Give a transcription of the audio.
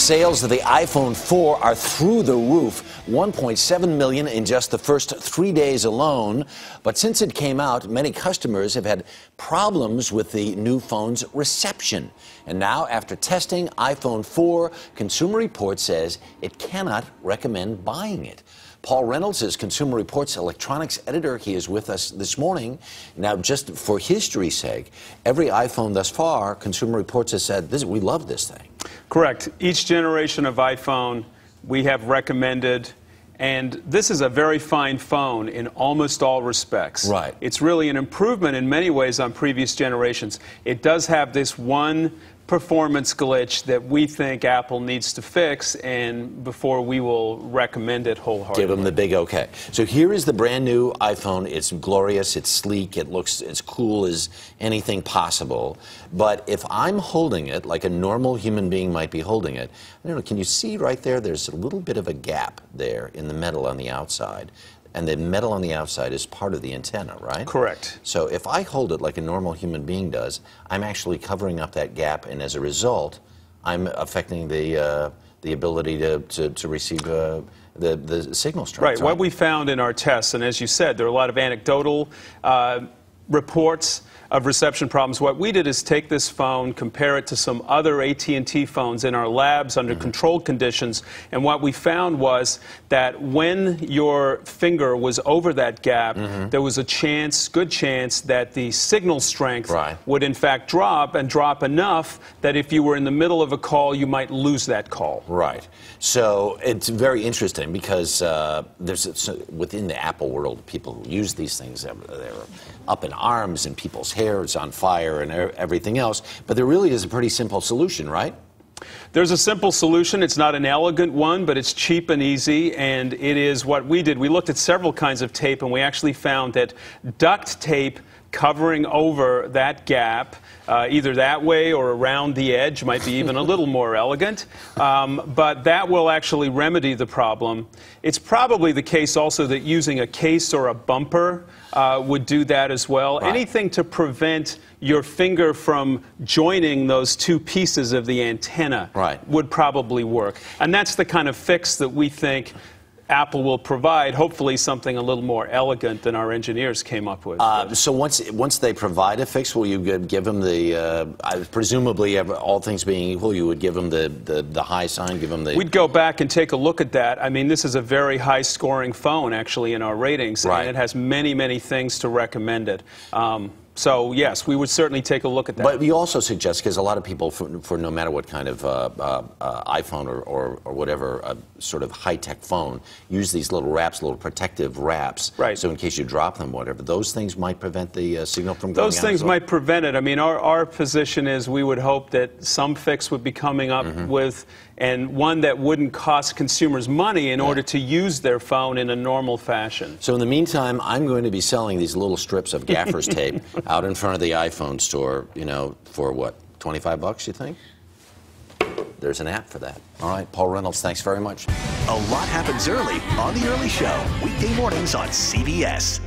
Sales of the iPhone 4 are through the roof, 1.7 million in just the first 3 days alone. But since it came out, many customers have had problems with the new phone's reception. And now, after testing iPhone 4, Consumer Reports says it cannot recommend buying it. Paul Reynolds is Consumer Reports electronics editor. He is with us this morning. Now, just for history's sake, every iPhone thus far, Consumer Reports has said, we love this thing. Correct. Each generation of iPhone we have recommended, and this is a very fine phone in almost all respects. Right. It's really an improvement in many ways on previous generations. It does have this one performance glitch that we think Apple needs to fix, and before we will recommend it wholeheartedly. Give them the big okay. So here is the brand new iPhone. It's glorious, it's sleek, it looks as cool as anything possible. But if I'm holding it like a normal human being might be holding it, I don't know, can you see right there? There's a little bit of a gap there in the metal on the outside. And the metal on the outside is part of the antenna, right? Correct. So if I hold it like a normal human being does, I'm actually covering up that gap, and as a result, I'm affecting the ability to receive the signal strength. Right. What we found in our tests, and as you said, there are a lot of anecdotal reports of reception problems. What we did is take this phone, compare it to some other AT&T phones in our labs under controlled conditions, and what we found was that when your finger was over that gap, there was a good chance that the signal strength would in fact drop, and drop enough that if you were in the middle of a call, you might lose that call. Right. So it's very interesting because there's within the Apple world, people who use these things, they're up in arms, and people's hair is on fire and everything else. But there really is a pretty simple solution, right? There's a simple solution. It's not an elegant one, but it's cheap and easy, and it is what we did. We looked at several kinds of tape, and we actually found that duct tape covering over that gap, either that way or around the edge, might be even a little more elegant, but that will actually remedy the problem. It's probably the case also that using a case or a bumper would do that as well. Right. Anything to prevent your finger from joining those two pieces of the antenna would probably work. And that's the kind of fix that we think Apple will provide, hopefully something a little more elegant than our engineers came up with. So once they provide a fix, will you give them the, presumably all things being equal, you would give them the high sign, give them the... We'd go back and take a look at that. I mean, this is a very high-scoring phone, actually, in our ratings, and it has many, many things to recommend it. So, yes, we would certainly take a look at that. But you also suggest, because a lot of people, for no matter what kind of iPhone or whatever sort of high-tech phone, use these little wraps, little protective wraps. Right. So in case you drop them, whatever, those things might prevent the signal from going out. Those things might prevent it. I mean, our position is we would hope that some fix would be coming up with, and one that wouldn't cost consumers money in order to use their phone in a normal fashion. So in the meantime, I'm going to be selling these little strips of gaffer's tape out in front of the iPhone store, you know, for what, 25 bucks, you think? There's an app for that. All right, Paul Reynolds, thanks very much. A lot happens early on The Early Show, weekday mornings on CBS.